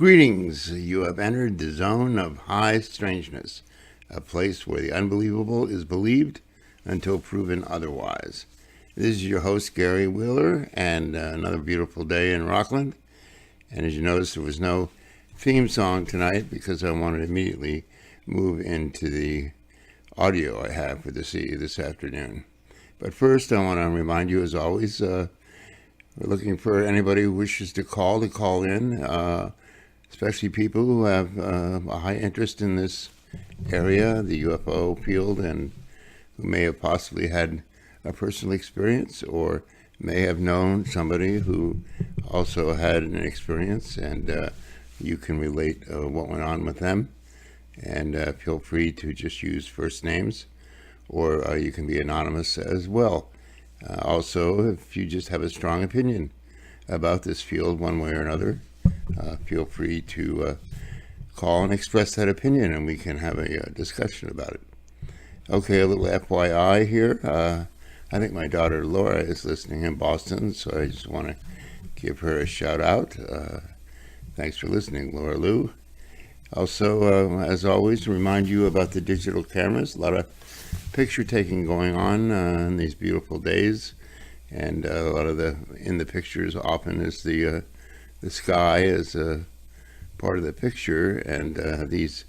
Greetings. You have entered the zone of high strangeness, a place where the unbelievable is believed until proven otherwise. This is your host, Gary Wheeler, and another beautiful day in Rockland. And as you notice, there was no theme song tonight because I wanted to immediately move into the audio I have for this afternoon. But first, I want to remind you, as always, we're looking for anybody who wishes to call in, especially people who have a high interest in this area, the UFO field, and who may have possibly had a personal experience or may have known somebody who also had an experience, and you can relate what went on with them. And feel free to just use first names, or you can be anonymous as well. Also, if you just have a strong opinion about this field one way or another, feel free to call and express that opinion, and we can have a discussion about it. Okay, a little FYI here. I think my daughter Laura is listening in Boston, so I just want to give her a shout out. Thanks for listening, Laura Lou. Also, as always, remind you about the digital cameras. A lot of picture taking going on in these beautiful days, and a lot of in the pictures often is the sky is part of the picture, and these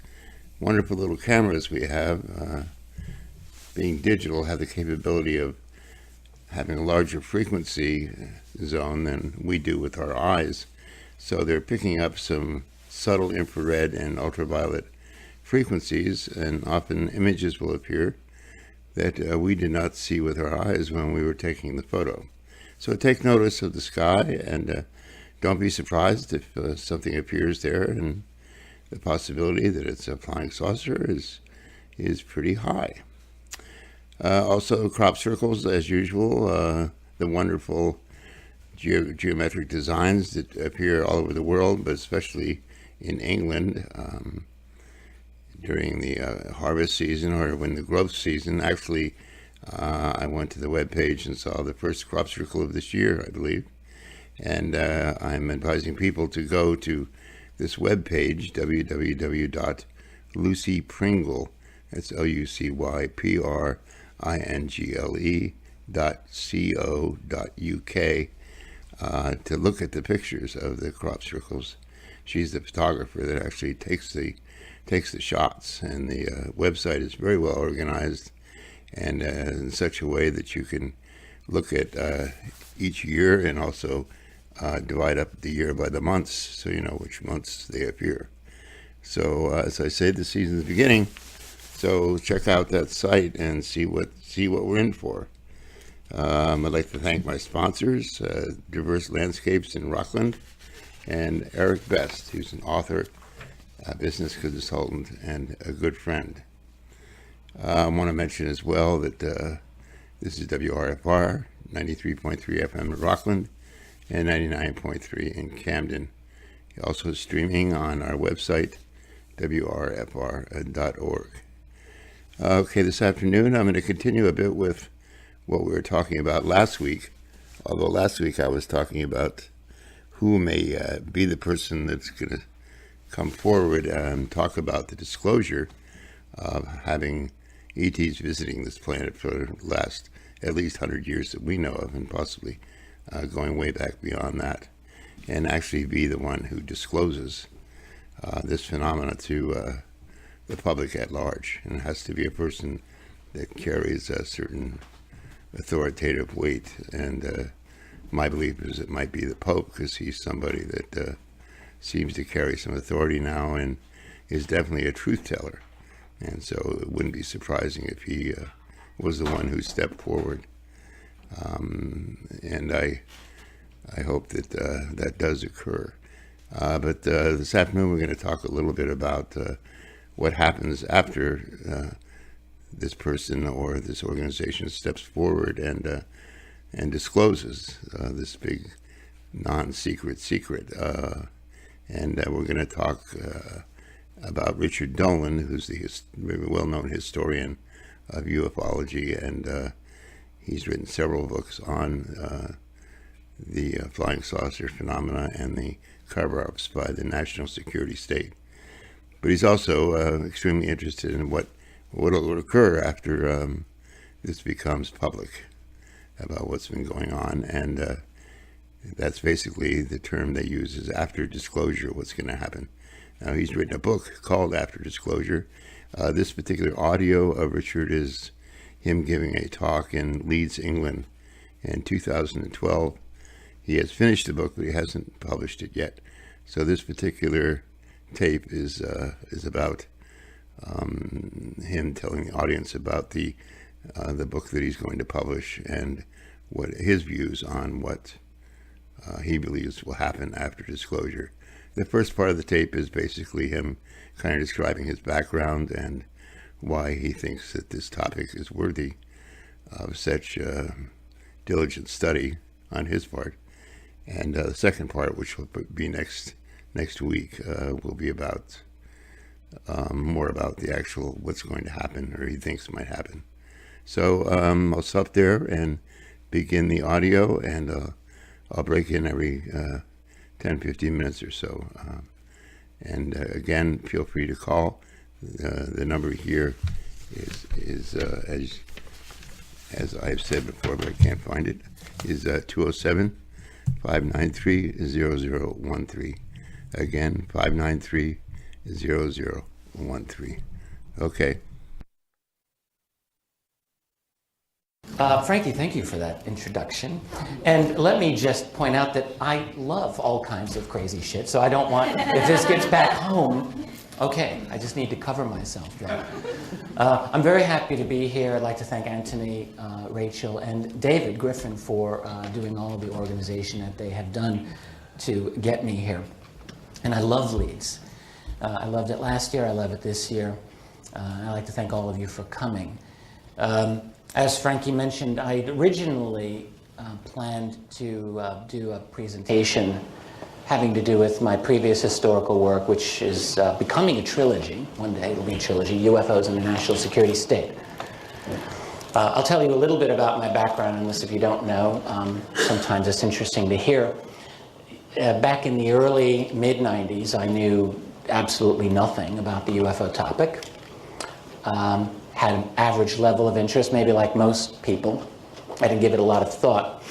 wonderful little cameras we have, being digital, have the capability of having a larger frequency zone than we do with our eyes. So they're picking up some subtle infrared and ultraviolet frequencies, and often images will appear that we did not see with our eyes when we were taking the photo. So take notice of the sky, and don't be surprised if something appears there, and the possibility that it's a flying saucer is pretty high. Also, crop circles, as usual, the wonderful geometric designs that appear all over the world, but especially in England during the harvest season or when the growth season. Actually, I went to the webpage and saw the first crop circle of this year, I believe. And I'm advising people to go to this webpage, www.lucypringle, that's LucyPringle.co.uk, to look at the pictures of the crop circles. She's the photographer that actually takes the shots, and the website is very well organized and in such a way that you can look at each year and also divide up the year by the months, so you know which months they appear. So as I say, the season's beginning, so check out that site and see what we're in for. I'd like to thank my sponsors, Diverse Landscapes in Rockland, and Eric Best, who's an author, a business consultant, and a good friend. I want to mention as well that this is WRFR 93.3 FM in Rockland and 99.3 in Camden. Also streaming on our website, wrfr.org. Okay, this afternoon I'm going to continue a bit with what we were talking about last week, although last week I was talking about who may be the person that's going to come forward and talk about the disclosure of having ETs visiting this planet for the last at least 100 years that we know of, and possibly going way back beyond that, and actually be the one who discloses this phenomena to the public at large. And it has to be a person that carries a certain authoritative weight, and my belief is it might be the Pope, because he's somebody that seems to carry some authority now and is definitely a truth teller. And so it wouldn't be surprising if he was the one who stepped forward. And I hope that that does occur. But this afternoon we're going to talk a little bit about what happens after this person or this organization steps forward and discloses this big non-secret secret. And we're going to talk about Richard Dolan, who's the very well-known historian of ufology, and he's written several books on the flying saucer phenomena and the cover-ups by the national security state. But he's also extremely interested in what will occur after this becomes public, about what's been going on, and that's basically the term they use is after disclosure, what's going to happen. Now, he's written a book called After Disclosure. This particular audio of Richard is him giving a talk in Leeds, England in 2012. He has finished the book, but he hasn't published it yet. So this particular tape is about him telling the audience about the book that he's going to publish and what his views on what he believes will happen after disclosure. The first part of the tape is basically him kind of describing his background and why he thinks that this topic is worthy of such diligent study on his part. And the second part, which will be next week, will be about more about the actual what's going to happen or he thinks might happen. So I'll stop there and begin the audio, and I'll break in every 10-15 minutes or so. And again, feel free to call. The number here is as I've said before, but I can't find it, is 207-593-0013. Again, 593-0013. Okay. Frankie, thank you for that introduction. And let me just point out that I love all kinds of crazy shit, so I don't want, if this gets back home, okay, I just need to cover myself there. I'm very happy to be here. I'd like to thank Anthony, Rachel, and David Griffin for doing all of the organization that they have done to get me here. And I love Leeds. I loved it last year, I love it this year. I'd like to thank all of you for coming. As Frankie mentioned, I originally planned to do a presentation having to do with my previous historical work, which is becoming a trilogy. One day it'll be a trilogy, UFOs and the National Security State. I'll tell you a little bit about my background on this if you don't know. Sometimes it's interesting to hear. Back in the early mid-90s, I knew absolutely nothing about the UFO topic. Had an average level of interest, maybe like most people. I didn't give it a lot of thought.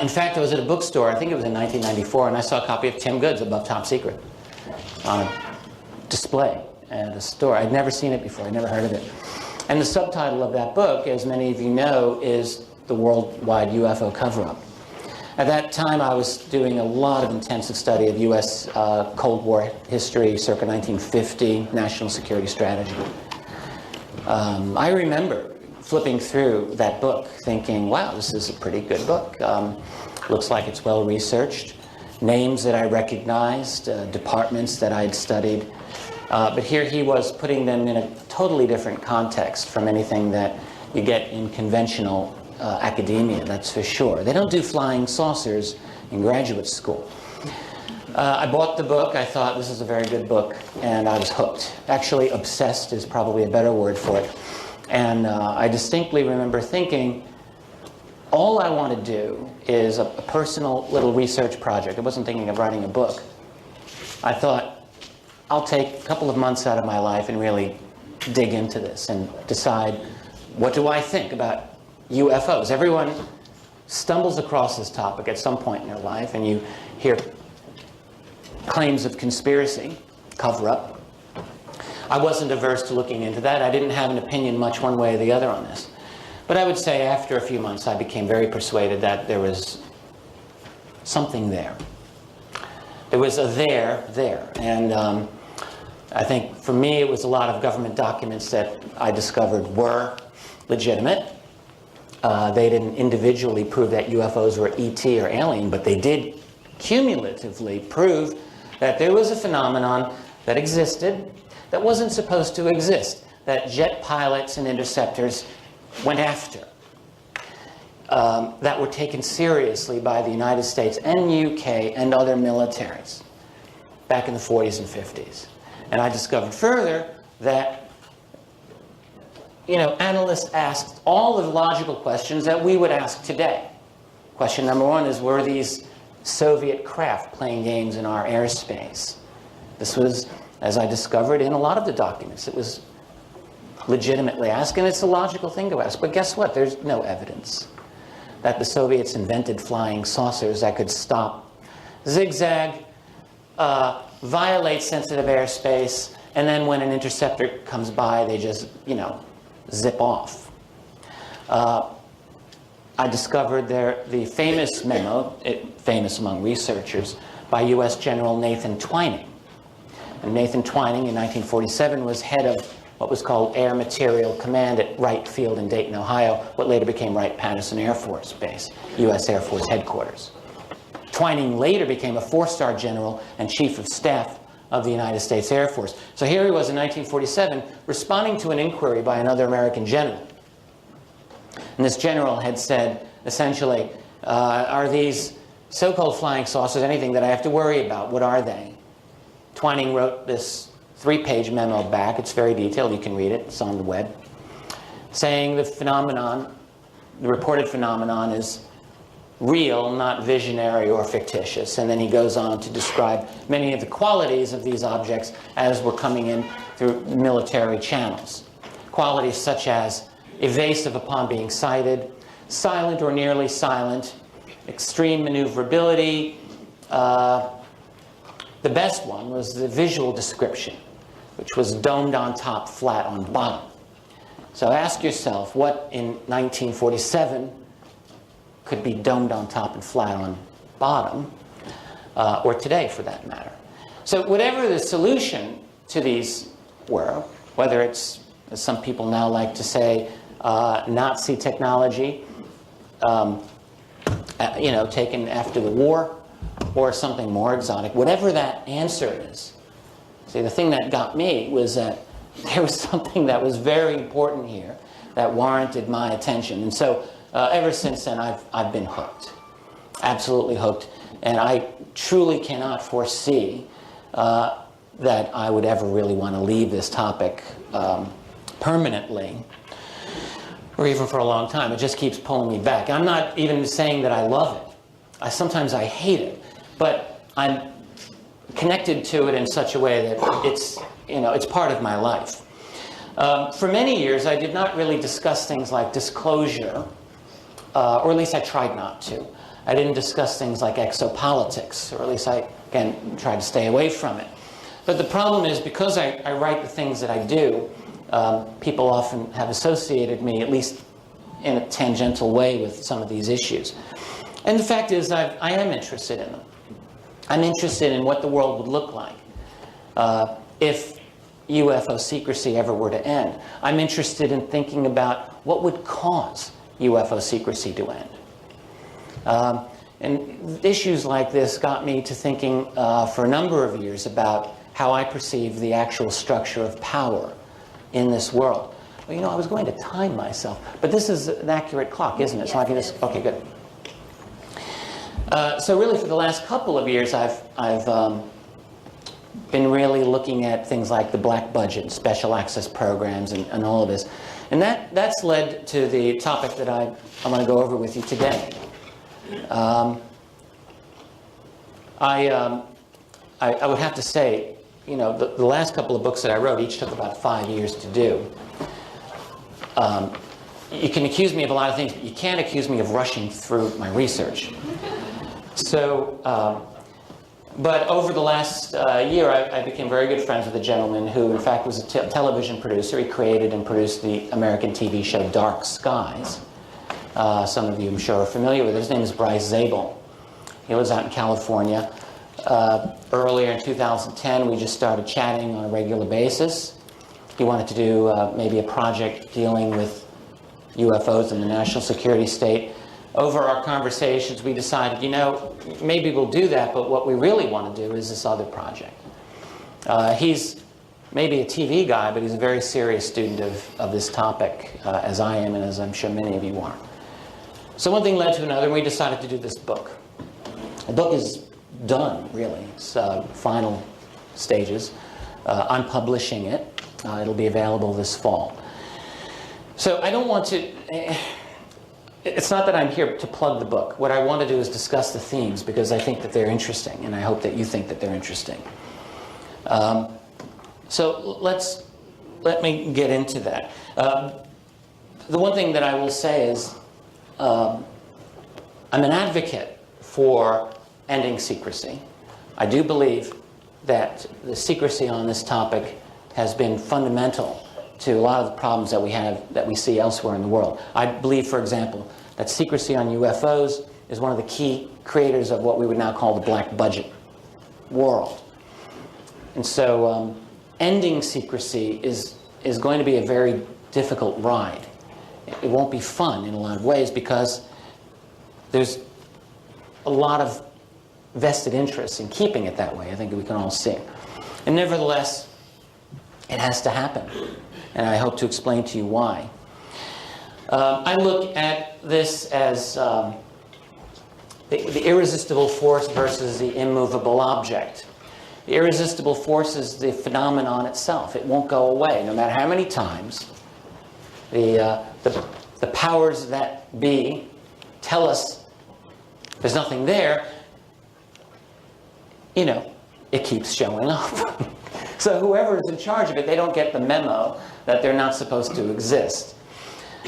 In fact, I was at a bookstore, I think it was in 1994, and I saw a copy of Tim Good's Above Top Secret on a display at a store. I'd never seen it before, I'd never heard of it. And the subtitle of that book, as many of you know, is The Worldwide UFO Cover-Up. At that time, I was doing a lot of intensive study of U.S. Cold War history, circa 1950, national security strategy. I remember flipping through that book thinking, wow, this is a pretty good book. Looks like it's well researched. Names that I recognized, departments that I'd studied. But here he was putting them in a totally different context from anything that you get in conventional academia, that's for sure. They don't do flying saucers in graduate school. I bought the book. I thought this is a very good book, and I was hooked. Actually, obsessed is probably a better word for it. And I distinctly remember thinking, all I want to do is a personal little research project. I wasn't thinking of writing a book. I thought, I'll take a couple of months out of my life and really dig into this and decide, what do I think about UFOs? Everyone stumbles across this topic at some point in their life, and you hear claims of conspiracy, cover-up. I wasn't averse to looking into that. I didn't have an opinion much one way or the other on this. But I would say after a few months, I became very persuaded that there was something there. There was a there. And I think for me, it was a lot of government documents that I discovered were legitimate. They didn't individually prove that UFOs were ET or alien, but they did cumulatively prove that there was a phenomenon that existed that wasn't supposed to exist, that jet pilots and interceptors went after, that were taken seriously by the United States and UK and other militaries back in the 40s and 50s. And I discovered further that, analysts asked all the logical questions that we would ask today. Question number one is, were these Soviet craft playing games in our airspace? This was, as I discovered in a lot of the documents, it was legitimately asked, and it's a logical thing to ask. But guess what? There's no evidence that the Soviets invented flying saucers that could stop, zigzag, violate sensitive airspace, and then when an interceptor comes by, they just, zip off. I discovered the famous memo, famous among researchers, by U.S. General Nathan Twining. And Nathan Twining in 1947 was head of what was called Air Materiel Command at Wright Field in Dayton, Ohio, what later became Wright-Patterson Air Force Base, U.S. Air Force headquarters. Twining later became a four-star general and chief of staff of the United States Air Force. So here he was in 1947 responding to an inquiry by another American general. And this general had said, essentially, are these so-called flying saucers anything that I have to worry about? What are they? Twining wrote this 3-page memo back. It's very detailed. You can read it. It's on the web. Saying the reported phenomenon is real, not visionary or fictitious. And then he goes on to describe many of the qualities of these objects as were coming in through military channels. Qualities such as evasive upon being sighted, silent or nearly silent, extreme maneuverability. The best one was the visual description, which was domed on top, flat on bottom. So ask yourself, what in 1947 could be domed on top and flat on bottom, or today for that matter? So whatever the solution to these were, whether it's, as some people now like to say, Nazi technology, taken after the war, or something more exotic, whatever that answer is. See, the thing that got me was that there was something that was very important here that warranted my attention. And so ever since then, I've been hooked, absolutely hooked. And I truly cannot foresee that I would ever really want to leave this topic permanently, or even for a long time. It just keeps pulling me back. I'm not even saying that I love it. Sometimes I hate it, but I'm connected to it in such a way that it's part of my life. For many years, I did not really discuss things like disclosure, or at least I tried not to. I didn't discuss things like exopolitics, or at least I, again, tried to stay away from it. But the problem is, because I write the things that I do, people often have associated me, at least in a tangential way, with some of these issues. And the fact is, I am interested in them. I'm interested in what the world would look like if UFO secrecy ever were to end. I'm interested in thinking about what would cause UFO secrecy to end. And issues like this got me to thinking for a number of years about how I perceive the actual structure of power in this world. Well, I was going to time myself, but this is an accurate clock, isn't it? So I can just, okay, good. So really, for the last couple of years, I've been really looking at things like the black budget, special access programs, and all of this. And that's led to the topic that I'm going to go over with you today. I would have to say, the last couple of books that I wrote each took about 5 years to do. You can accuse me of a lot of things, but you can't accuse me of rushing through my research. So, but over the last year, I became very good friends with a gentleman who, in fact, was a television producer. He created and produced the American TV show Dark Skies. Some of you, I'm sure, are familiar with it. His name is Bryce Zabel. He lives out in California. Earlier in 2010, we just started chatting on a regular basis. He wanted to do maybe a project dealing with UFOs in the national security state. Over our conversations, we decided, maybe we'll do that, but what we really want to do is this other project. He's maybe a TV guy, but he's a very serious student of this topic, as I am, and as I'm sure many of you are. So one thing led to another, and we decided to do this book. The book is done, really. It's final stages. I'm publishing it. It'll be available this fall. So I don't want to... it's not that I'm here to plug the book. What I want to do is discuss the themes because I think that they're interesting, and I hope that you think that they're interesting. So let me get into that. The one thing that I will say is I'm an advocate for ending secrecy. I do believe that the secrecy on this topic has been fundamental to a lot of the problems that we see elsewhere in the world. I believe, for example, that secrecy on UFOs is one of the key creators of what we would now call the black budget world. And so ending secrecy is going to be a very difficult ride. It won't be fun in a lot of ways because there's a lot of vested interest in keeping it that way. I think we can all see. And nevertheless, it has to happen. And I hope to explain to you why. I look at this as the irresistible force versus the immovable object. The irresistible force is the phenomenon itself. It won't go away, no matter how many times the powers that be tell us there's nothing there. You know, it keeps showing up. So whoever is in charge of it, they don't get the memo that they're not supposed to exist.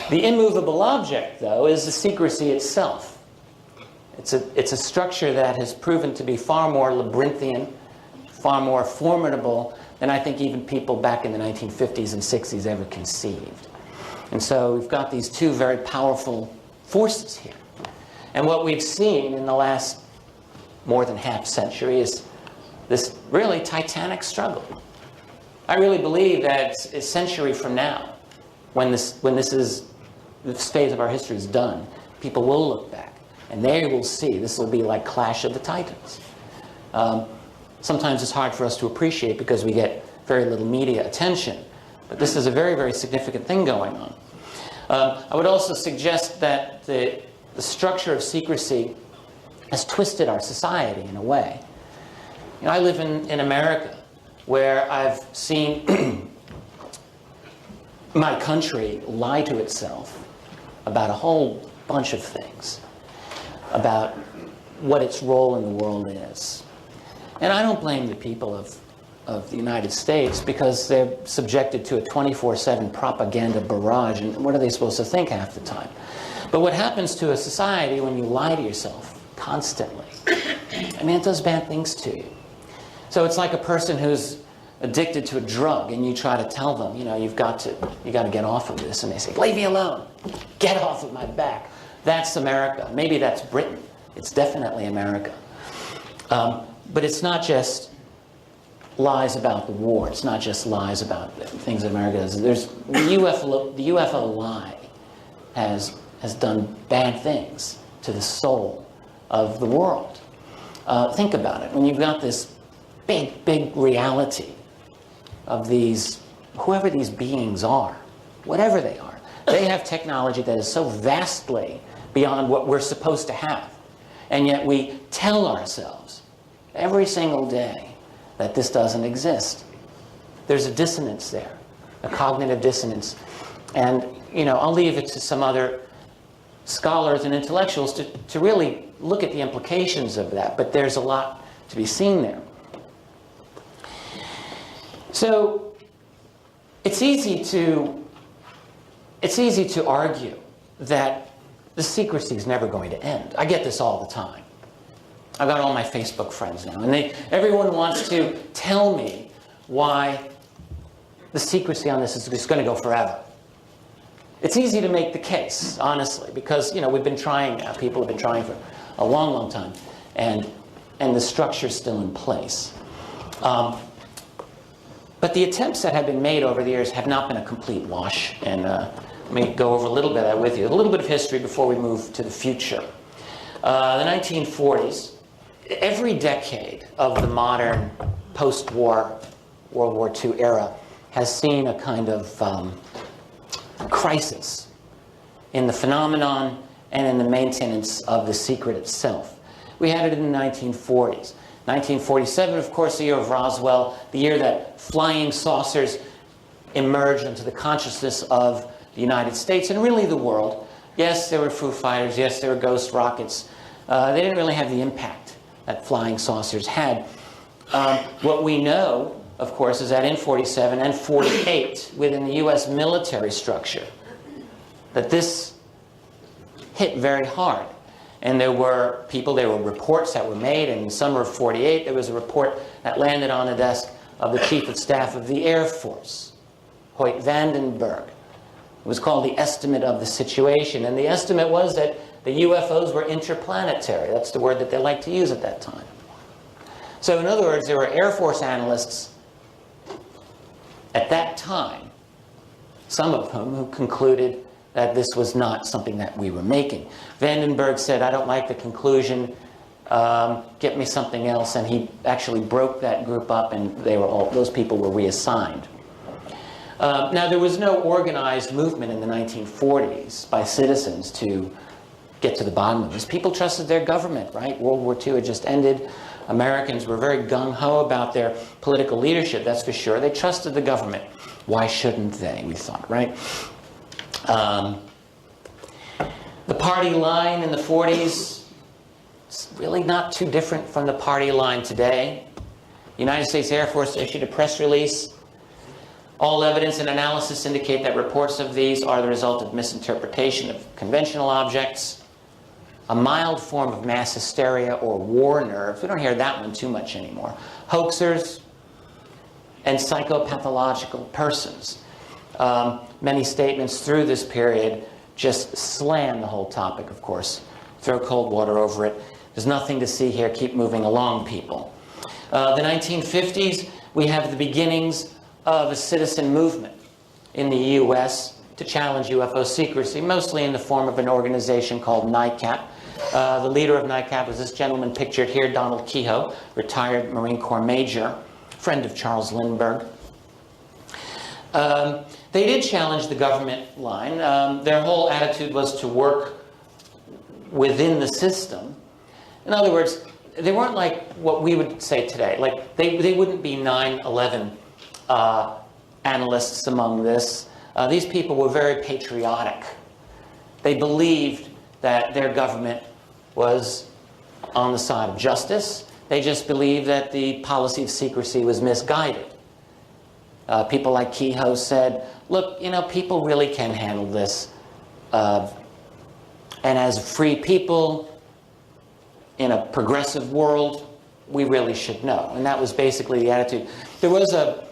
The immovable object, though, is the secrecy itself. It's a structure that has proven to be far more labyrinthian, far more formidable than I think even people back in the 1950s and 60s ever conceived. And so we've got these two very powerful forces here. And what we've seen in the last more than half century is this really titanic struggle. I really believe that a century from now, when this phase of our history is done, people will look back and they will see this will be like Clash of the Titans. Sometimes it's hard for us to appreciate because we get very little media attention, but this is a very, very significant thing going on. I would also suggest that the structure of secrecy has twisted our society in a way. You know, I live in America, where I've seen my country lie to itself about a whole bunch of things, about what its role in the world is. And I don't blame the people of the United States because they're subjected to a 24/7 propaganda barrage, and what are they supposed to think half the time? But what happens to a society when you lie to yourself constantly? I mean, it does bad things to you. So it's like a person who's addicted to a drug, and you try to tell them, you know, you got to get off of this, and they say, leave me alone, get off of my back. That's America. Maybe that's Britain. It's definitely America. But it's not just lies about the war. It's not just lies about things that America does. There's the UFO lie has done bad things to the soul of the world. Think about it. When you've got this big reality of these, whoever these beings are, whatever they are, they have technology that is so vastly beyond what we're supposed to have. And yet we tell ourselves every single day that this doesn't exist. There's a dissonance there, a cognitive dissonance. And, you know, I'll leave it to some other scholars and intellectuals to really look at the implications of that, but there's a lot to be seen there. So it's easy to argue that the secrecy is never going to end. I get this all the time. I've got all my Facebook friends now, and everyone wants to tell me why the secrecy on this is just going to go forever. It's easy to make the case, honestly, because, you know, we've been trying now. People have been trying for a long time, and the structure's still in place. But the attempts that have been made over the years have not been a complete wash. And let me go over a little bit of that with you. A little bit of history before we move to the future. The 1940s, every decade of the modern post-war World War II era has seen a kind of crisis in the phenomenon and in the maintenance of the secret itself. We had it in the 1940s. 1947, of course, the year of Roswell, the year that flying saucers emerged into the consciousness of the United States and really the world. Yes, there were Foo Fighters. Yes, there were ghost rockets. They didn't really have the impact that flying saucers had. What we know, of course, is that in 47 and 48, within the U.S. military structure, that this hit very hard. And there were reports that were made. And in summer of 48, there was a report that landed on the desk of the Chief of Staff of the Air Force, Hoyt Vandenberg. It was called the Estimate of the Situation. And the estimate was that the UFOs were interplanetary. That's the word that they liked to use at that time. So in other words, there were Air Force analysts at that time, some of whom who concluded that this was not something that we were making. Vandenberg said, I don't like the conclusion, get me something else, and he actually broke that group up, and those people were reassigned. Now, there was no organized movement in the 1940s by citizens to get to the bottom of this. People trusted their government, right? World War II had just ended. Americans were very gung-ho about their political leadership, that's for sure. They trusted the government. Why shouldn't they, we thought, right? The party line in the 40s is really not too different from the party line today. The United States Air Force issued a press release. All evidence and analysis indicate that reports of these are the result of misinterpretation of conventional objects, a mild form of mass hysteria or war nerves. We don't hear that one too much anymore. Hoaxers and psychopathological persons. Many statements through this period just slam the whole topic, of course. Throw cold water over it. There's nothing to see here. Keep moving along, people. The 1950s, we have the beginnings of a citizen movement in the U.S. to challenge UFO secrecy, mostly in the form of an organization called NICAP. The leader of NICAP was this gentleman pictured here, Donald Kehoe, retired Marine Corps major, friend of Charles Lindbergh. They did challenge the government line. Their whole attitude was to work within the system. In other words, they weren't like what we would say today. Like they wouldn't be 9/11 analysts among this. These people were very patriotic. They believed that their government was on the side of justice. They just believed that the policy of secrecy was misguided. People like Kehoe said, look, you know, people really can handle this. And as free people in a progressive world, we really should know. And that was basically the attitude. There was a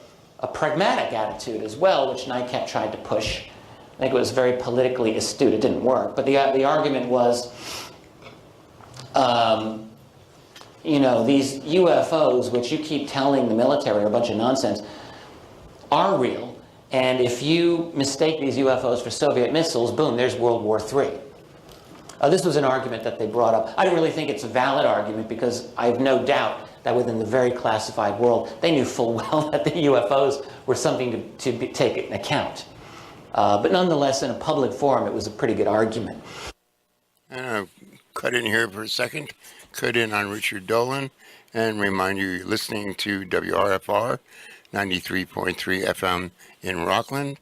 pragmatic attitude as well, which NICAP tried to push. I think it was very politically astute. It didn't work. But the argument was, you know, these UFOs, which you keep telling the military are a bunch of nonsense, are real. And if you mistake these UFOs for Soviet missiles, boom, there's World War III. This was an argument that they brought up. I don't really think it's a valid argument because I have no doubt that within the very classified world, they knew full well that the UFOs were something to take into account. But nonetheless, in a public forum, it was a pretty good argument. Cut in here for a second. Cut in on Richard Dolan and remind you you're listening to WRFR 93.3 FM in Rockland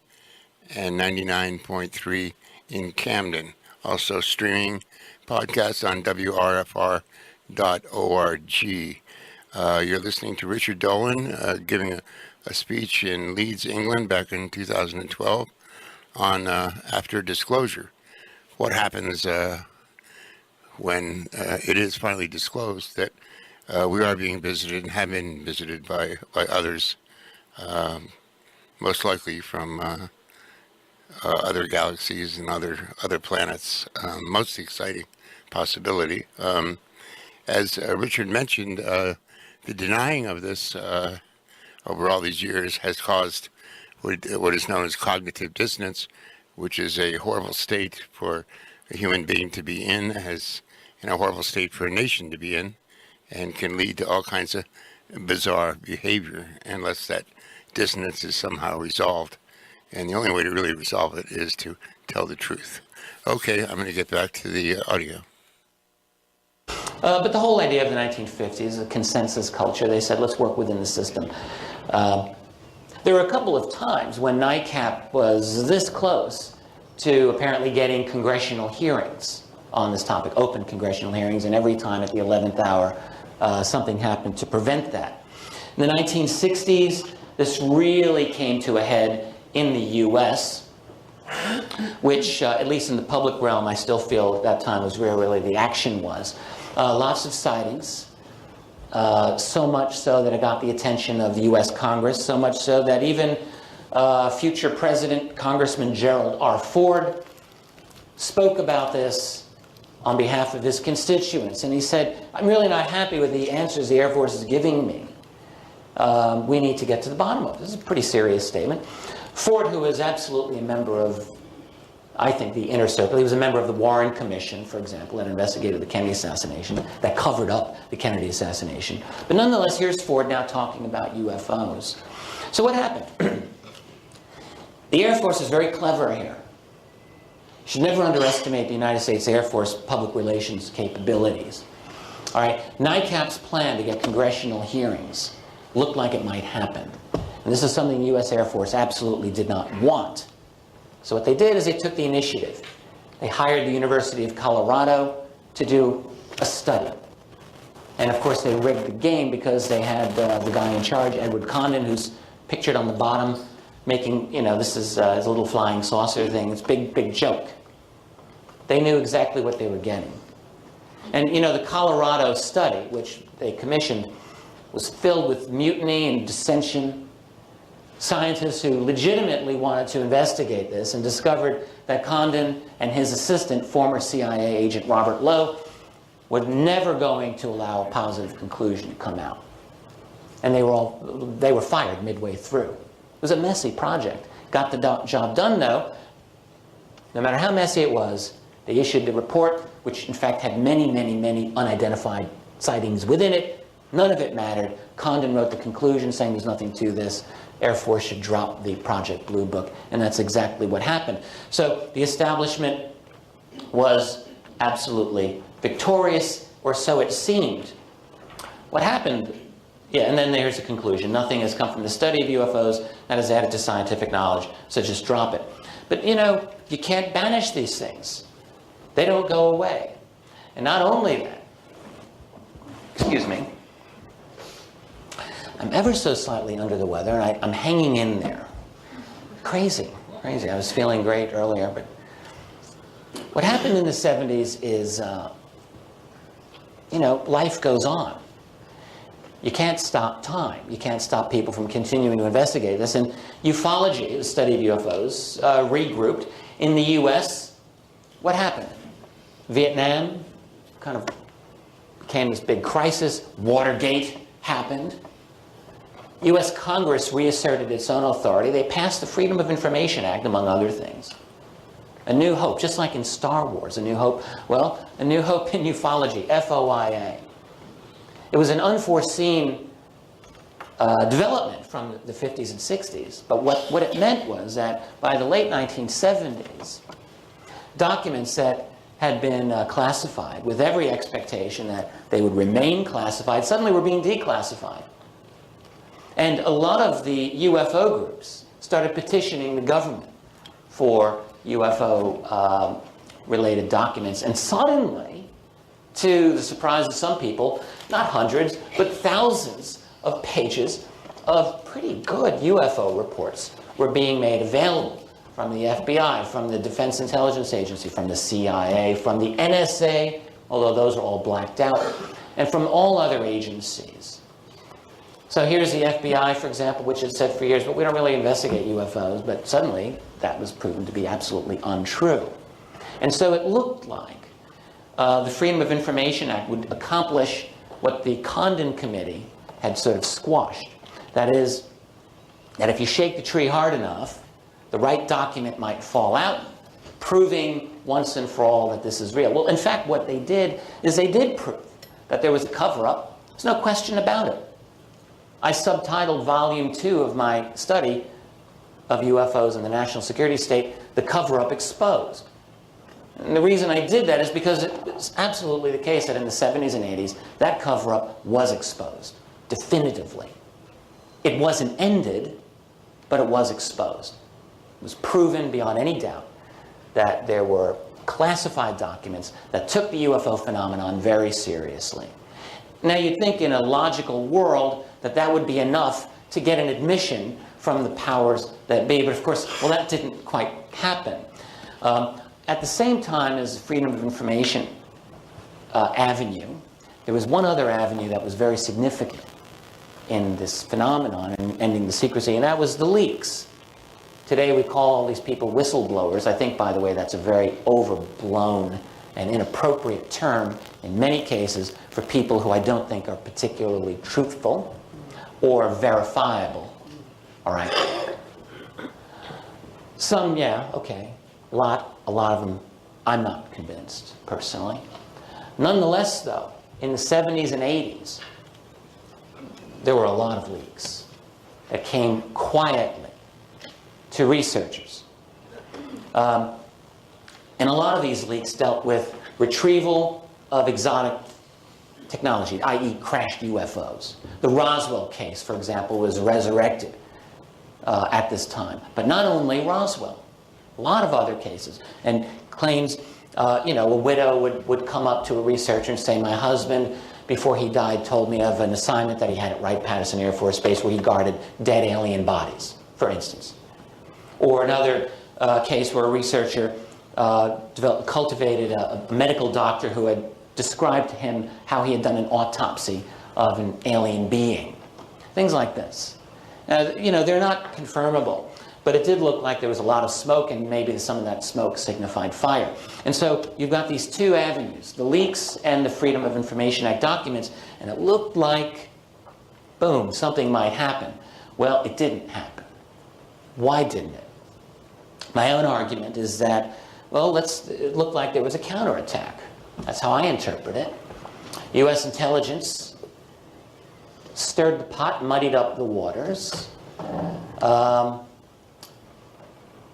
and 99.3 in Camden. Also streaming podcasts on WRFR.org. You're listening to Richard Dolan giving a speech in Leeds, England back in 2012 on after disclosure. What happens when it is finally disclosed that we are being visited and have been visited by others, most likely from other galaxies and other planets. Most exciting possibility. As Richard mentioned, the denying of this over all these years has caused what is known as cognitive dissonance, which is a horrible state for a human being to be in, and a horrible state for a nation to be in, and can lead to all kinds of bizarre behavior unless that dissonance is somehow resolved. And the only way to really resolve it is to tell the truth. Okay, I'm going to get back to the audio. But the whole idea of the 1950s is a consensus culture. They said, let's work within the system. There were a couple of times when NICAP was this close to apparently getting congressional hearings on this topic, open congressional hearings, and every time at the 11th hour, something happened to prevent that. In the 1960s, this really came to a head in the US, which, at least in the public realm, I still feel at that time was where really the action was. Lots of sightings, so much so that it got the attention of the US Congress, so much so that even future President, Congressman Gerald R. Ford, spoke about this on behalf of his constituents. And he said, I'm really not happy with the answers the Air Force is giving me. We need to get to the bottom of it. This is a pretty serious statement. Ford, who was absolutely a member of, I think, the inner circle, he was a member of the Warren Commission, for example, that investigated the Kennedy assassination, that covered up the Kennedy assassination. But nonetheless, here's Ford now talking about UFOs. So what happened? The Air Force is very clever here. You should never underestimate the United States Air Force public relations capabilities. All right, NICAP's plan to get congressional hearings looked like it might happen. And this is something the U.S. Air Force absolutely did not want. So what they did is they took the initiative. They hired the University of Colorado to do a study. And of course they rigged the game because they had the guy in charge, Edward Condon, who's pictured on the bottom, making, you know, this is his little flying saucer thing. It's a big, big joke. They knew exactly what they were getting. And, you know, the Colorado study, which they commissioned, was filled with mutiny and dissension. Scientists who legitimately wanted to investigate this and discovered that Condon and his assistant, former CIA agent Robert Lowe, were never going to allow a positive conclusion to come out. And they were fired midway through. It was a messy project. Got the job done, though. No matter how messy it was, they issued the report, which in fact had many, many, many unidentified sightings within it. None of it mattered. Condon wrote the conclusion saying there's nothing to this. Air Force should drop the Project Blue Book, and that's exactly what happened. So the establishment was absolutely victorious, or so it seemed. What happened? Yeah, and then there's the conclusion. Nothing has come from the study of UFOs that is added to scientific knowledge, so just drop it. But, you know, you can't banish these things. They don't go away. And not only that, excuse me, I'm ever so slightly under the weather, and I'm hanging in there. Crazy, crazy. I was feeling great earlier, but what happened in the 70s is, you know, life goes on. You can't stop time. You can't stop people from continuing to investigate this. And ufology, the study of UFOs, regrouped. In the US, what happened? Vietnam kind of became this big crisis. Watergate happened. US Congress reasserted its own authority. They passed the Freedom of Information Act, among other things. A New Hope, just like in Star Wars, A New Hope. Well, A New Hope in ufology, FOIA. It was an unforeseen development from the 50s and 60s. But what it meant was that by the late 1970s, documents that had been classified with every expectation that they would remain classified suddenly were being declassified. And a lot of the UFO groups started petitioning the government for UFO-related documents. And suddenly, to the surprise of some people, not hundreds, but thousands of pages of pretty good UFO reports were being made available from the FBI, from the Defense Intelligence Agency, from the CIA, from the NSA, although those are all blacked out, and from all other agencies. So here's the FBI, for example, which has said for years, but we don't really investigate UFOs, but suddenly that was proven to be absolutely untrue. And so it looked like the Freedom of Information Act would accomplish what the Condon Committee had sort of squashed. That is, that if you shake the tree hard enough, the right document might fall out, proving once and for all that this is real. Well, in fact, what they did is they did prove that there was a cover-up. There's no question about it. I subtitled Volume 2 of my study of UFOs in the national security state, The Cover-Up Exposed. And the reason I did that is because it's absolutely the case that in the 70s and 80s, that cover-up was exposed, definitively. It wasn't ended, but it was exposed. It was proven beyond any doubt that there were classified documents that took the UFO phenomenon very seriously. Now, you'd think in a logical world that that would be enough to get an admission from the powers that be, but of course, well, that didn't quite happen. At the same time as the Freedom of Information avenue, there was one other avenue that was very significant in this phenomenon and ending the secrecy, and that was the leaks. Today we call all these people whistleblowers. I think, by the way, that's a very overblown and inappropriate term in many cases for people who I don't think are particularly truthful or verifiable. All right. Some, yeah, okay. A lot of them, I'm not convinced, personally. Nonetheless, though, in the 70s and 80s, there were a lot of leaks that came quietly to researchers. And a lot of these leaks dealt with retrieval of exotic technology, i.e. crashed UFOs. The Roswell case, for example, was resurrected at this time. But not only Roswell, a lot of other cases. And claims, a widow would come up to a researcher and say, my husband, before he died, told me of an assignment that he had at Wright-Patterson Air Force Base where he guarded dead alien bodies, for instance. Or another case where a researcher cultivated a medical doctor who had described to him how he had done an autopsy of an alien being. Things like this. They're not confirmable, but it did look like there was a lot of smoke, and maybe some of that smoke signified fire. And so you've got these two avenues, the leaks and the Freedom of Information Act documents, and it looked like, boom, something might happen. Well, it didn't happen. Why didn't it? My own argument is that, well, it looked like there was a counterattack. That's how I interpret it. U.S. intelligence stirred the pot, muddied up the waters,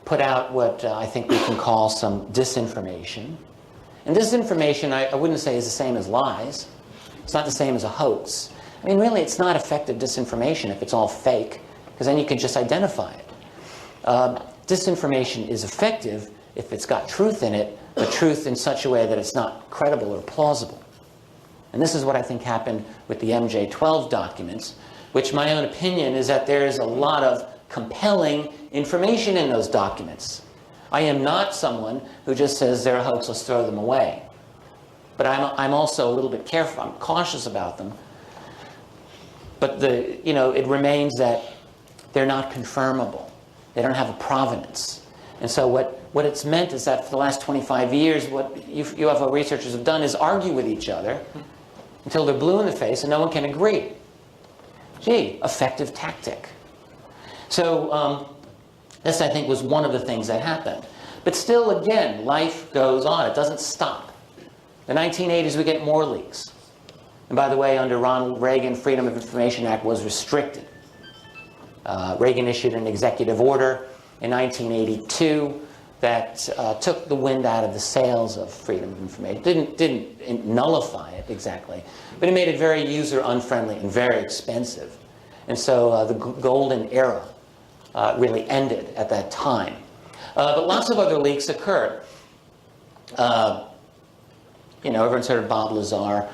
put out what I think we can call some disinformation. And disinformation, I wouldn't say is the same as lies. It's not the same as a hoax. I mean, really, it's not effective disinformation if it's all fake, because then you can just identify it. Disinformation is effective if it's got truth in it, but truth in such a way that it's not credible or plausible. And this is what I think happened with the MJ-12 documents, which my own opinion is that there is a lot of compelling information in those documents. I am not someone who just says they're a hoax, let's throw them away. But I'm also a little bit careful, I'm cautious about them. But it remains that they're not confirmable. They don't have a provenance. And so what it's meant is that for the last 25 years, what UFO researchers have done is argue with each other until they're blue in the face and no one can agree. Gee, effective tactic. So this, I think, was one of the things that happened. But still, again, life goes on. It doesn't stop. The 1980s, we get more leaks. And by the way, under Ronald Reagan, Freedom of Information Act was restricted. Reagan issued an executive order in 1982 that took the wind out of the sails of freedom of information. Didn't nullify it exactly, but it made it very user-unfriendly and very expensive. And so the golden era really ended at that time. But lots of other leaks occurred. Everyone's heard of Bob Lazar,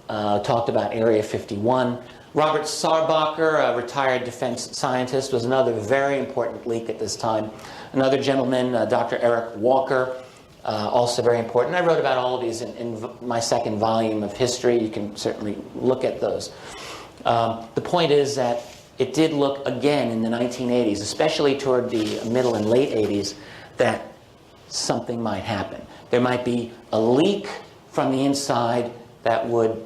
talked about Area 51. Robert Sarbacher, a retired defense scientist, was another very important leak at this time. Another gentleman, Dr. Eric Walker, also very important. I wrote about all of these in my second volume of history. You can certainly look at those. The point is that it did look again in the 1980s, especially toward the middle and late 80s, that something might happen. There might be a leak from the inside that would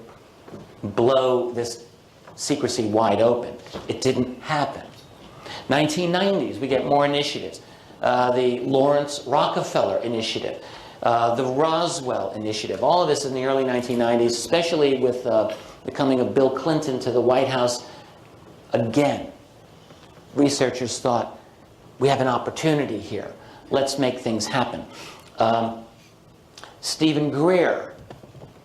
blow this secrecy wide open. It didn't happen. 1990s, we get more initiatives. The Lawrence Rockefeller Initiative, the Roswell Initiative, all of this in the early 1990s, especially with the coming of Bill Clinton to the White House. Again, researchers thought, we have an opportunity here. Let's make things happen. Stephen Greer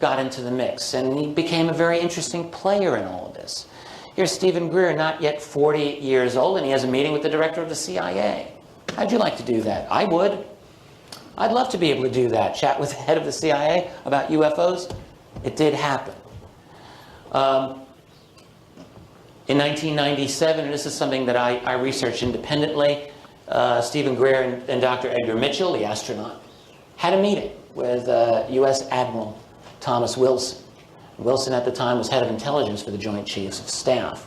got into the mix, and he became a very interesting player in all of this. Here's Stephen Greer, not yet 40 years old, and he has a meeting with the director of the CIA. How'd you like to do that? I would. I'd love to be able to do that, chat with the head of the CIA about UFOs. It did happen. In 1997, and this is something that I researched independently, Stephen Greer and Dr. Edgar Mitchell, the astronaut, had a meeting with U.S. Admiral Thomas Wilson. Wilson at the time was head of intelligence for the Joint Chiefs of Staff.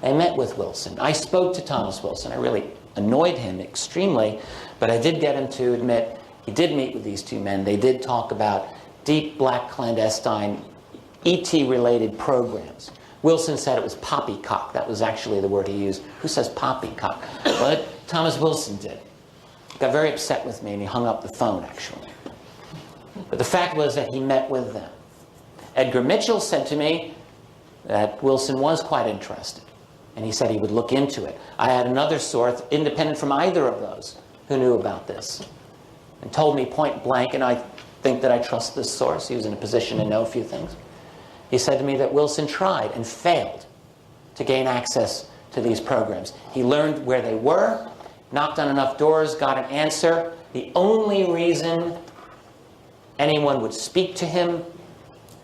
I met with Wilson. I spoke to Thomas Wilson. I really annoyed him extremely, but I did get him to admit he did meet with these two men. They did talk about deep black clandestine ET-related programs. Wilson said it was poppycock. That was actually the word he used. Who says poppycock? But Thomas Wilson did. Got very upset with me and he hung up the phone, actually. But the fact was that he met with them. Edgar Mitchell said to me that Wilson was quite interested, and he said he would look into it. I had another source, independent from either of those, who knew about this, and told me point blank, and I think that I trust this source. He was in a position to know a few things. He said to me that Wilson tried and failed to gain access to these programs. He learned where they were, knocked on enough doors, got an answer. The only reason anyone would speak to him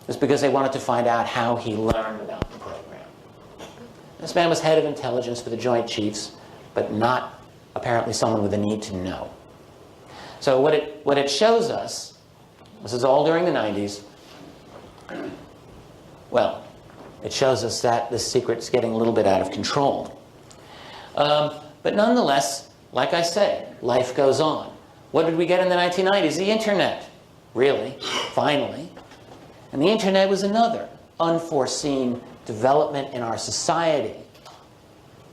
was because they wanted to find out how he learned about the program. This man was head of intelligence for the Joint Chiefs, but not apparently someone with a need to know. So what it shows us, this is all during the 90s, well, it shows us that the secret's getting a little bit out of control. But nonetheless, like I said, life goes on. What did we get in the 1990s? The internet, really, finally. And the internet was another unforeseen development in our society.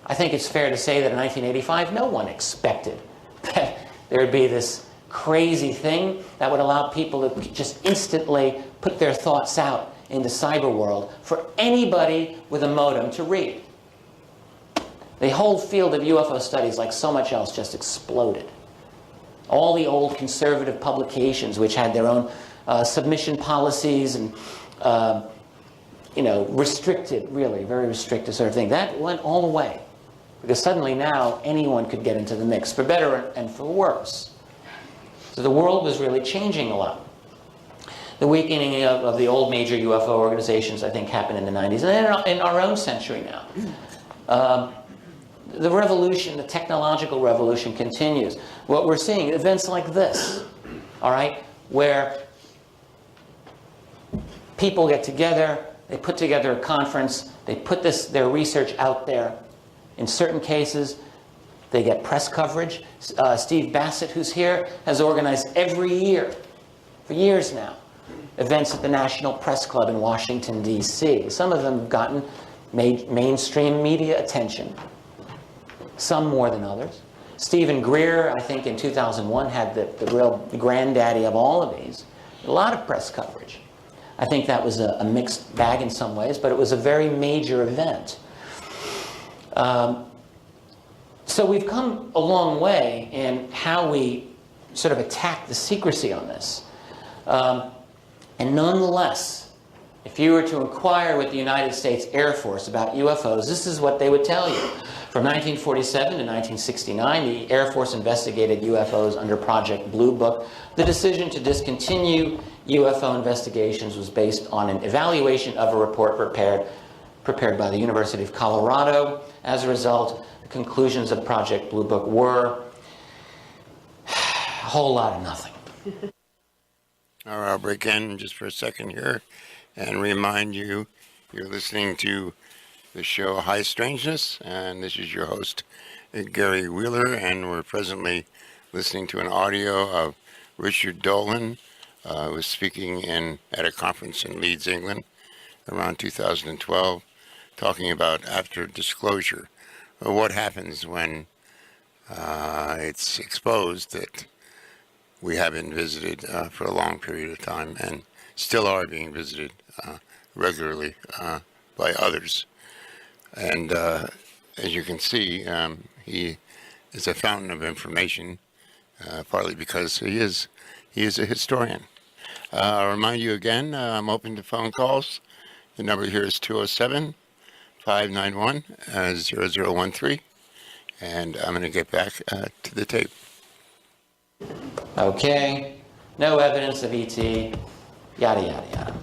I think it's fair to say that in 1985, no one expected that there would be this crazy thing that would allow people to just instantly put their thoughts out into cyber world for anybody with a modem to read. The whole field of UFO studies, like so much else, just exploded. All the old conservative publications, which had their own submission policies and, restricted, really, very restricted sort of thing, that went all away. Because suddenly now anyone could get into the mix, for better and for worse. So the world was really changing a lot. The weakening of the old major UFO organizations, I think, happened in the 90s, and in our own century now. The revolution, the technological revolution continues. What we're seeing, events like this, all right, where people get together, they put together a conference, they put their research out there. In certain cases, they get press coverage. Steve Bassett, who's here, has organized every year, for years now, events at the National Press Club in Washington, D.C. Some of them have gotten mainstream media attention, some more than others. Stephen Greer, I think in 2001, had the real granddaddy of all of these. A lot of press coverage. I think that was a mixed bag in some ways, but it was a very major event. So we've come a long way in how we sort of attack the secrecy on this. And nonetheless, if you were to inquire with the United States Air Force about UFOs, this is what they would tell you. From 1947 to 1969, the Air Force investigated UFOs under Project Blue Book. The decision to discontinue UFO investigations was based on an evaluation of a report prepared by the University of Colorado. As a result, the conclusions of Project Blue Book were a whole lot of nothing. All right, I'll break in just for a second here and remind you, you're listening to the show High Strangeness, and this is your host, Gary Wheeler, and we're presently listening to an audio of Richard Dolan, who was speaking at a conference in Leeds, England, around 2012, talking about after disclosure, or what happens when it's exposed that we have been visited for a long period of time and still are being visited regularly by others. And as you can see, he is a fountain of information, partly because he is a historian. I'll remind you again, I'm open to phone calls. The number here is 207-591-0013, and I'm going to get back to the tape. Okay, no evidence of ET, yada, yada, yada.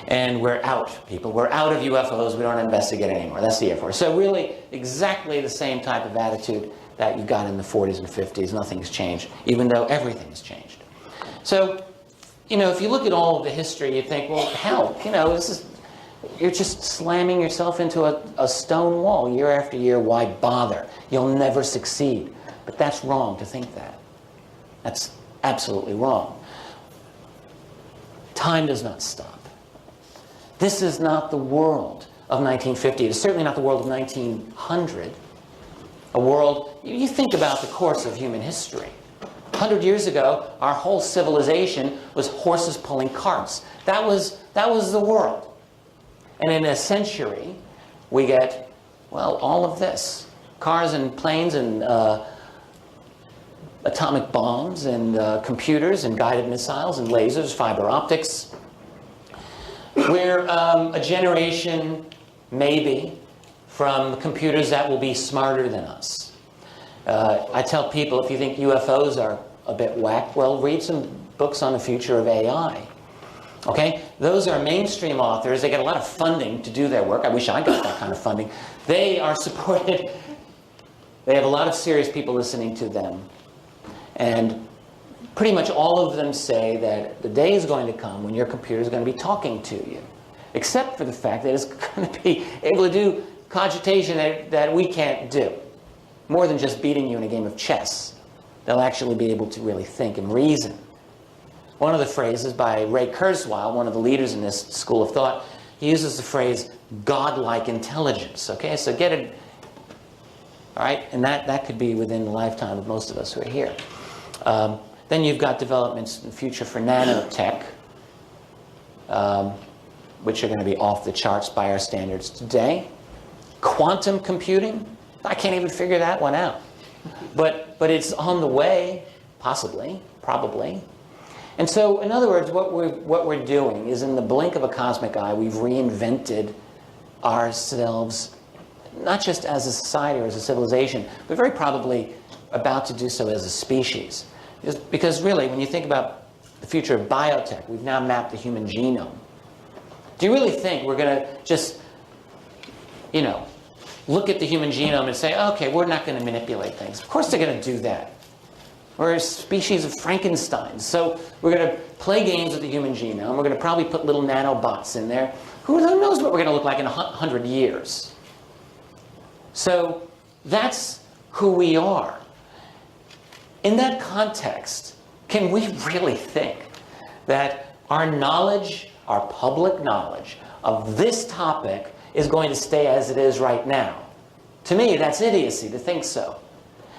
And we're out, people. We're out of UFOs. We don't investigate anymore. That's the Air Force. So really, exactly the same type of attitude that you got in the 40s and 50s. Nothing's changed, even though everything has changed. So, if you look at all of the history, you think, well, hell, you're just slamming yourself into a stone wall year after year. Why bother? You'll never succeed. But that's wrong to think that. That's absolutely wrong. Time does not stop. This is not the world of 1950. It's certainly not the world of 1900. A world, you think about the course of human history. 100 years ago, our whole civilization was horses pulling carts. That was the world. And in a century, we get, well, all of this. Cars and planes and atomic bombs and computers and guided missiles and lasers, fiber optics. We're a generation, maybe, from computers that will be smarter than us. I tell people, if you think UFOs are a bit whack, well, read some books on the future of AI. Okay? Those are mainstream authors. They get a lot of funding to do their work. I wish I got that kind of funding. They are supported. They have a lot of serious people listening to them. And pretty much all of them say that the day is going to come when your computer is going to be talking to you, except for the fact that it's going to be able to do cogitation that we can't do. More than just beating you in a game of chess. They'll actually be able to really think and reason. One of the phrases by Ray Kurzweil, one of the leaders in this school of thought, he uses the phrase godlike intelligence. Okay, so get it, all right? And that could be within the lifetime of most of us who are here. Then you've got developments in the future for nanotech, which are going to be off the charts by our standards today. Quantum computing, I can't even figure that one out. But it's on the way, possibly, probably. And so, in other words, what we're doing is, in the blink of a cosmic eye, we've reinvented ourselves, not just as a society or as a civilization, but very probably about to do so as a species. Because really, when you think about the future of biotech, we've now mapped the human genome. Do you really think we're going to just, look at the human genome and say, okay, we're not going to manipulate things? Of course they're going to do that. We're a species of Frankenstein. So we're going to play games with the human genome. We're going to probably put little nanobots in there. Who knows what we're going to look like in 100 years? So that's who we are. In that context, can we really think that our knowledge, our public knowledge of this topic is going to stay as it is right now? To me, that's idiocy to think so.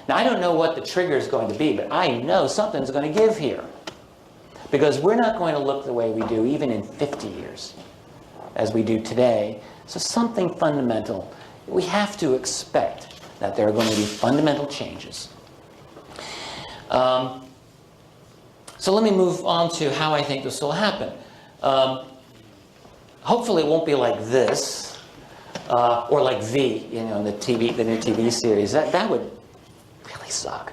Now, I don't know what the trigger is going to be, but I know something's going to give here. Because we're not going to look the way we do even in 50 years as we do today. So something fundamental, we have to expect that there are going to be fundamental changes. So let me move on to how I think this will happen. Hopefully it won't be like this, or like V, in the new TV series. That would really suck.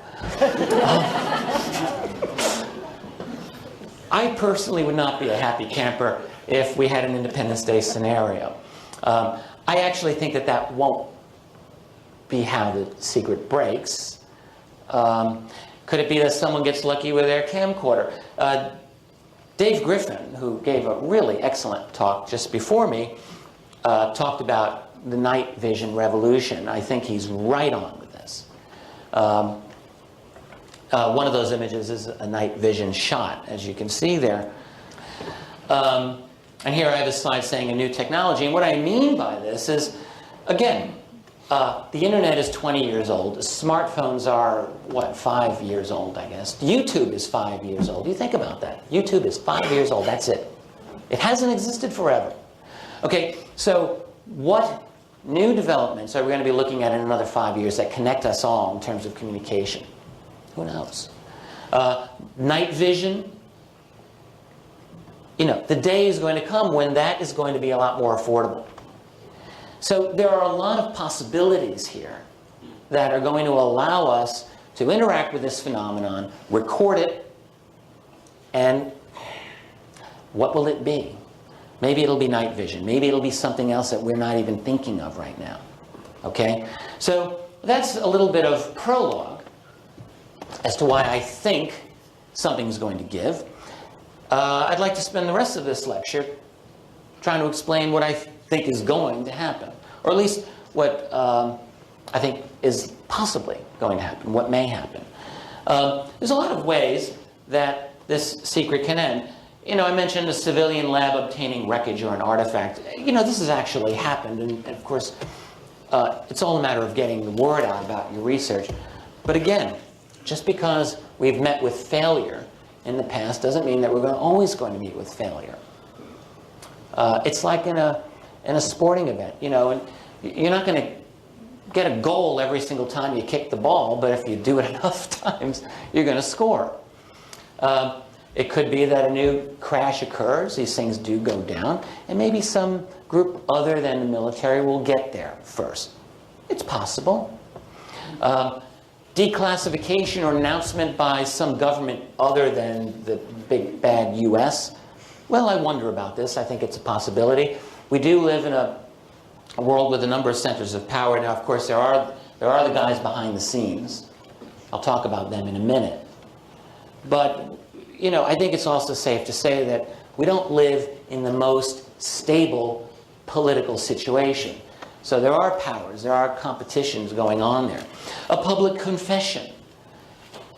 I personally would not be a happy camper if we had an Independence Day scenario. I actually think that won't be how the secret breaks. Could it be that someone gets lucky with their camcorder? Dave Griffin, who gave a really excellent talk just before me, talked about the night vision revolution. I think he's right on with this. One of those images is a night vision shot, as you can see there. And here I have a slide saying a new technology. And what I mean by this is, again, the internet is 20 years old. Smartphones are, 5 years old, I guess. YouTube is 5 years old. You think about that. YouTube is 5 years old. That's it. It hasn't existed forever. Okay, so what new developments are we going to be looking at in another 5 years that connect us all in terms of communication? Who knows? Night vision. The day is going to come when that is going to be a lot more affordable. So there are a lot of possibilities here that are going to allow us to interact with this phenomenon, record it, and what will it be? Maybe it'll be night vision. Maybe it'll be something else that we're not even thinking of right now. Okay? So that's a little bit of prologue as to why I think something's going to give. I'd like to spend the rest of this lecture trying to explain what I think is going to happen, or at least what I think is possibly going to happen, what may happen. There's a lot of ways that this secret can end. You know, I mentioned a civilian lab obtaining wreckage or an artifact. You know, this has actually happened, and of course, it's all a matter of getting the word out about your research. But again, just because we've met with failure in the past doesn't mean that we're always going to meet with failure. It's like in a sporting event, you know, and you're not going to get a goal every single time you kick the ball, but if you do it enough times, you're going to score. It could be that a new crash occurs, these things do go down, and maybe some group other than the military will get there first. It's possible. Declassification or announcement by some government other than the big bad US, well, I wonder about this. I think it's a possibility. We do live in a world with a number of centers of power. Now, of course, there are the guys behind the scenes. I'll talk about them in a minute. But, you know, I think it's also safe to say that we don't live in the most stable political situation. So there are powers, there are competitions going on there. A public confession.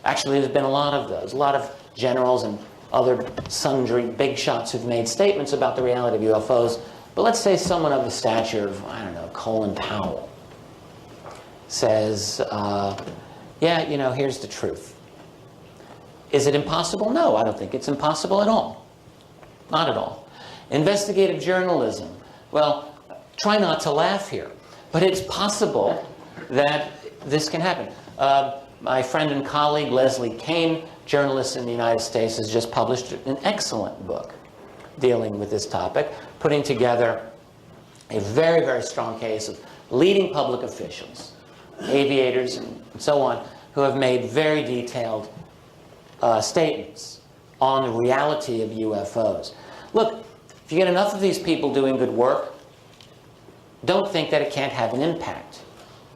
Actually, there's been a lot of those. A lot of generals and other sundry big shots who've made statements about the reality of UFOs. But let's say someone of the stature of, I don't know, Colin Powell says, yeah, you know, here's the truth. Is it impossible? No, I don't think it's impossible at all. Not at all. Investigative journalism. Well, try not to laugh here, but it's possible that this can happen. My friend and colleague Leslie Kane, journalist in the United States, has just published an excellent book dealing with this topic, putting together a very, very strong case of leading public officials, aviators and so on, who have made very detailed statements on the reality of UFOs. Look, if you get enough of these people doing good work, don't think that it can't have an impact.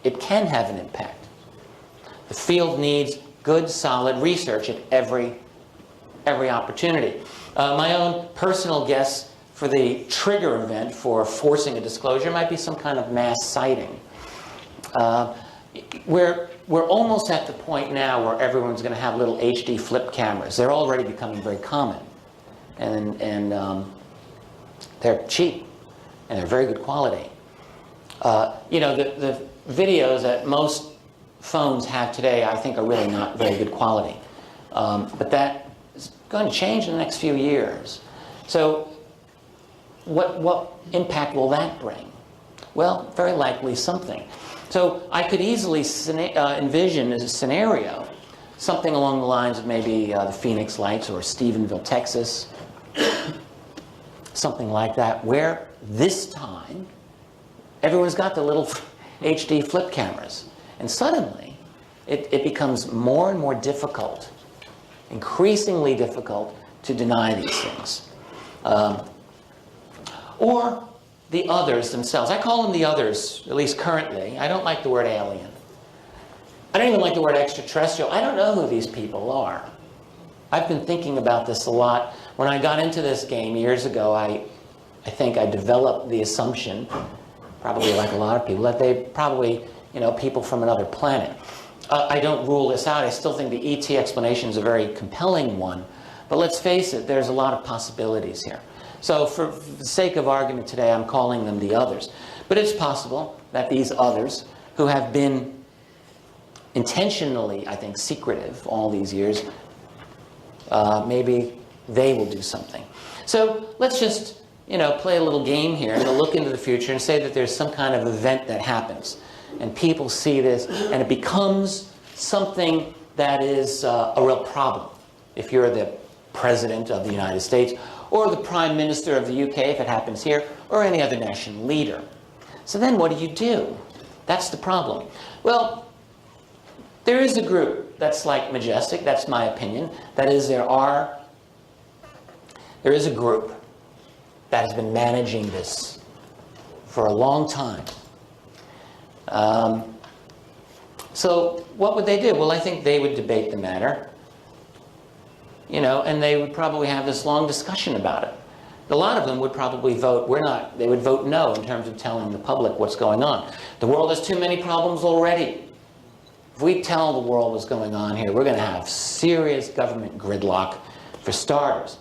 It can have an impact. The field needs good, solid research at every opportunity. My own personal guess for the trigger event for forcing a disclosure might be some kind of mass sighting. We're almost at the point now where everyone's going to have little HD flip cameras. They're already becoming very common, and they're cheap and they're very good quality. You know, the videos that most phones have today, I think, are really not very good quality. But that is going to change in the next few years. So what impact will that bring? Well, very likely something. So I could easily envision as a scenario something along the lines of maybe the Phoenix Lights or Stephenville, Texas, something like that, where this time everyone's got the little HD flip cameras. And suddenly, it becomes more and more difficult, increasingly difficult, to deny these things. Or the others themselves. I call them the others, at least currently. I don't like the word alien. I don't even like the word extraterrestrial. I don't know who these people are. I've been thinking about this a lot. When I got into this game years ago, I think I developed the assumption, probably like a lot of people, that they probably, you know, people from another planet. I don't rule this out. I still think the ET explanation is a very compelling one. But let's face it, there's a lot of possibilities here. So for the sake of argument today, I'm calling them the others. But it's possible that these others, who have been intentionally, I think, secretive all these years, maybe they will do something. So let's just, you know, play a little game here and look into the future and say that there's some kind of event that happens. And people see this, and it becomes something that is a real problem. If you're the President of the United States, or the Prime Minister of the UK, if it happens here, or any other national leader. So then what do you do? That's the problem. Well, There is a group that's like Majestic, that's my opinion. That is, there is a group that has been managing this for a long time. So what would they do? Well, I think they would debate the matter, and they would probably have this long discussion about it. A lot of them would probably vote, they would vote no in terms of telling the public what's going on. The world has too many problems already. If we tell the world what's going on here, we're going to have serious government gridlock for starters.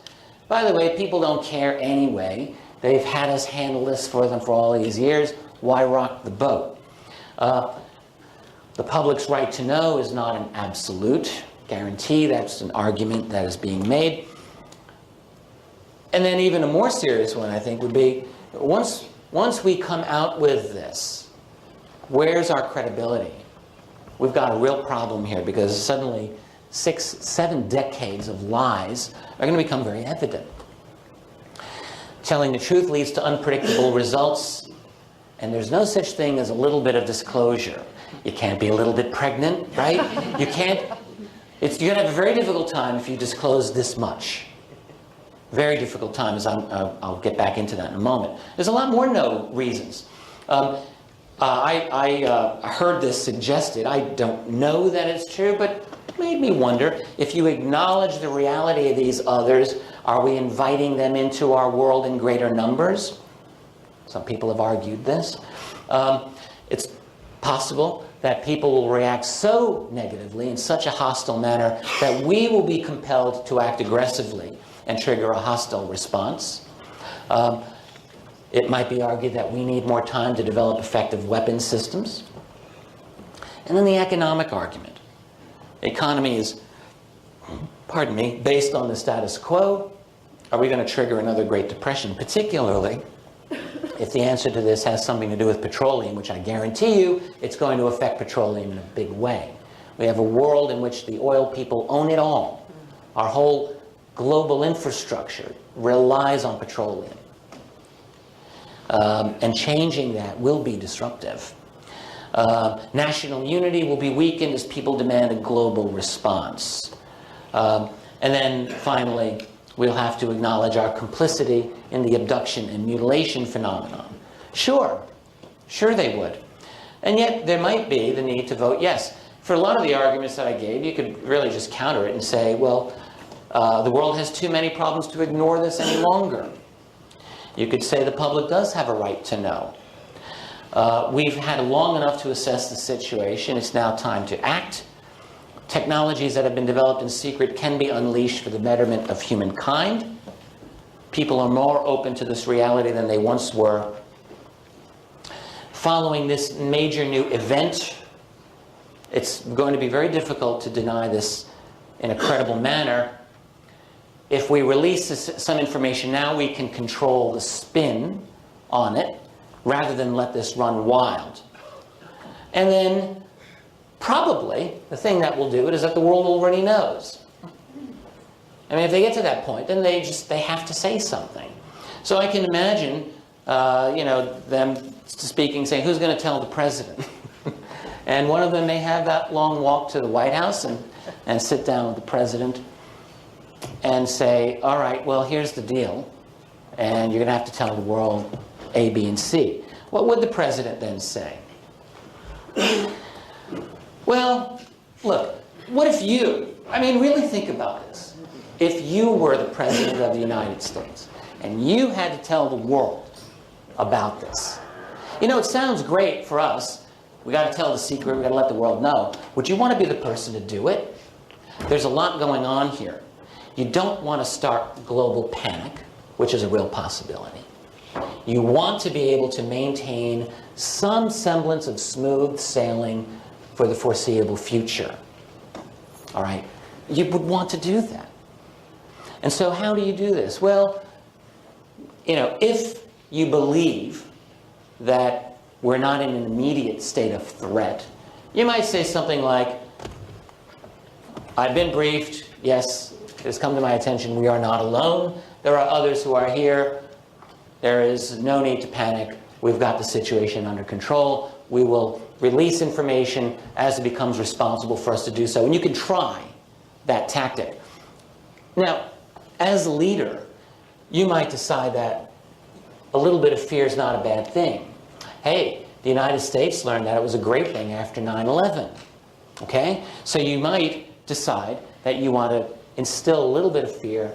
By the way, people don't care anyway. They've had us handle this for them for all these years. Why rock the boat? The public's right to know is not an absolute guarantee. That's an argument that is being made. And then even a more serious one, I think, would be, once we come out with this, where's our credibility? We've got a real problem here, because suddenly 6-7 decades of lies are going to become very evident. Telling the truth leads to unpredictable results, and there's no such thing as a little bit of disclosure. You can't be a little bit pregnant, right? You can't. You're going to have a very difficult time if you disclose this much. Very difficult time, as I'll get back into that in a moment. There's a lot more no reasons. I heard this suggested. I don't know that it's true, but it made me wonder, if you acknowledge the reality of these others, are we inviting them into our world in greater numbers? Some people have argued this. It's possible that people will react so negatively in such a hostile manner that we will be compelled to act aggressively and trigger a hostile response. It might be argued that we need more time to develop effective weapons systems. And then the economic argument. The economy is, based on the status quo. Are we going to trigger another Great Depression, particularly if the answer to this has something to do with petroleum, which I guarantee you it's going to affect petroleum in a big way. We have a world in which the oil people own it all. Our whole global infrastructure relies on petroleum. And changing that will be disruptive. National unity will be weakened as people demand a global response. And then finally, we'll have to acknowledge our complicity in the abduction and mutilation phenomenon. Sure they would. And yet there might be the need to vote yes. For a lot of the arguments that I gave, you could really just counter it and say, well, the world has too many problems to ignore this any longer. You could say the public does have a right to know. We've had long enough to assess the situation. It's now time to act. Technologies that have been developed in secret can be unleashed for the betterment of humankind. People are more open to this reality than they once were. Following this major new event, it's going to be very difficult to deny this in a credible manner. If we release some information now, we can control the spin on it rather than let this run wild. And then probably the thing that will do it is that the world already knows. I mean, if they get to that point, then they have to say something. So I can imagine, them speaking, saying, who's going to tell the president? And one of them may have that long walk to the White House and sit down with the president and say, all right, well, here's the deal, and you're going to have to tell the world A, B, and C. What would the president then say? Well, look, what if really think about this. If you were the president of the United States and you had to tell the world about this. It sounds great for us. We got to tell the secret, we got to let the world know. Would you want to be the person to do it? There's a lot going on here. You don't want to start global panic, which is a real possibility. You want to be able to maintain some semblance of smooth sailing for the foreseeable future. All right? You would want to do that. And so how do you do this? Well, if you believe that we're not in an immediate state of threat, you might say something like, I've been briefed, yes, it has come to my attention, we are not alone. There are others who are here. There is no need to panic. We've got the situation under control. We will release information as it becomes responsible for us to do so. And you can try that tactic. Now, as a leader, you might decide that a little bit of fear is not a bad thing. Hey, the United States learned that it was a great thing after 9/11. Okay? So you might decide that you want to instill a little bit of fear.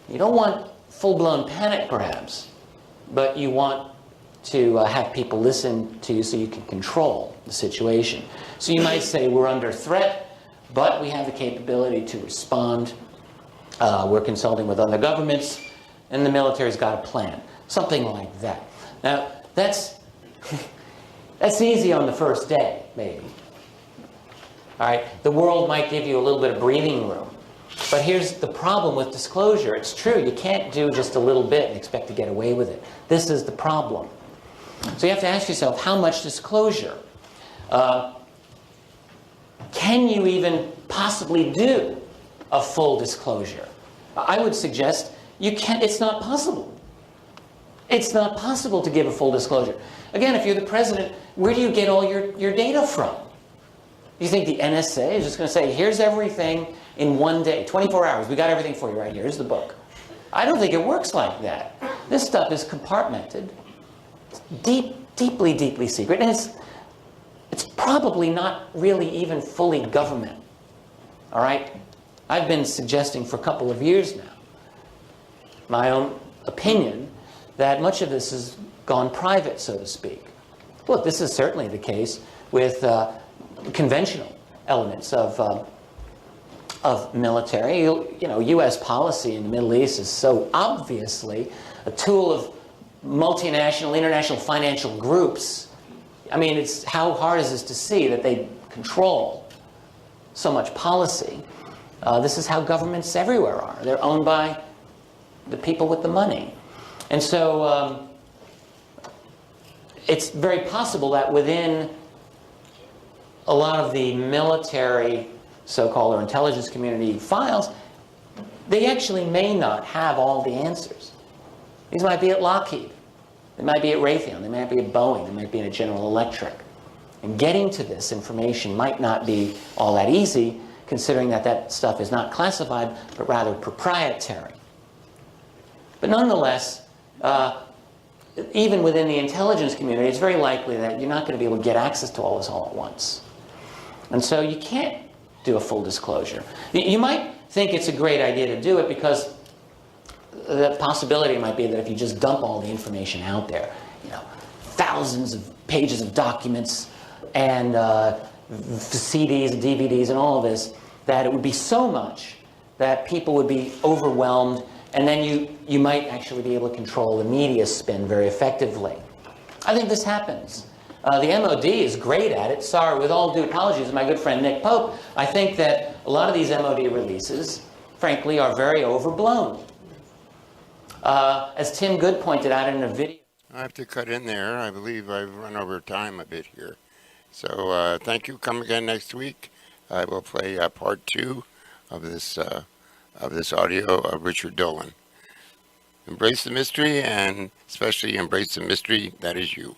You don't want full-blown panic, perhaps, but you want to have people listen to you so you can control the situation. So you might say, we're under threat, but we have the capability to respond. We're consulting with other governments, and the military's got a plan. Something like that. Now, that's easy on the first day, maybe. All right, the world might give you a little bit of breathing room. But here's the problem with disclosure. It's true, you can't do just a little bit and expect to get away with it. This is the problem. So you have to ask yourself, how much disclosure? Can you even possibly do a full disclosure? I would suggest you can't. It's not possible. It's not possible to give a full disclosure. Again, if you're the president, where do you get all your data from? You think the NSA is just going to say, here's everything in one day, 24 hours, we got everything for you right here, here's the book. I don't think it works like that. This stuff is compartmented, deeply, deeply secret, and it's probably not really even fully government. All right? I've been suggesting for a couple of years now, my own opinion, that much of this has gone private, so to speak. Look, this is certainly the case with conventional elements of military. You know, U.S. policy in the Middle East is so obviously a tool of multinational, international financial groups. I mean, it's how hard is this to see that they control so much policy? This is how governments everywhere are. They're owned by the people with the money. And so it's very possible that within a lot of the military, so-called, or intelligence community files, they actually may not have all the answers. These might be at Lockheed. They might be at Raytheon. They might be at Boeing. They might be at General Electric. And getting to this information might not be all that easy, considering that that stuff is not classified, but rather proprietary. But nonetheless, even within the intelligence community, it's very likely that you're not going to be able to get access to all this all at once. And so you can't do a full disclosure. You might think it's a great idea to do it because the possibility might be that if you just dump all the information out there, you know, thousands of pages of documents and CDs and DVDs and all of this, that it would be so much that people would be overwhelmed, and then you might actually be able to control the media spin very effectively. I think this happens. The MOD is great at it. Sorry, with all due apologies to my good friend Nick Pope, I think that a lot of these MOD releases, frankly, are very overblown. As Tim Good pointed out in a video. I have to cut in there. I believe I've run over time a bit here. So thank you. Come again next week. I will play part 2 of this audio of Richard Dolan. Embrace the mystery, and especially embrace the mystery that is you.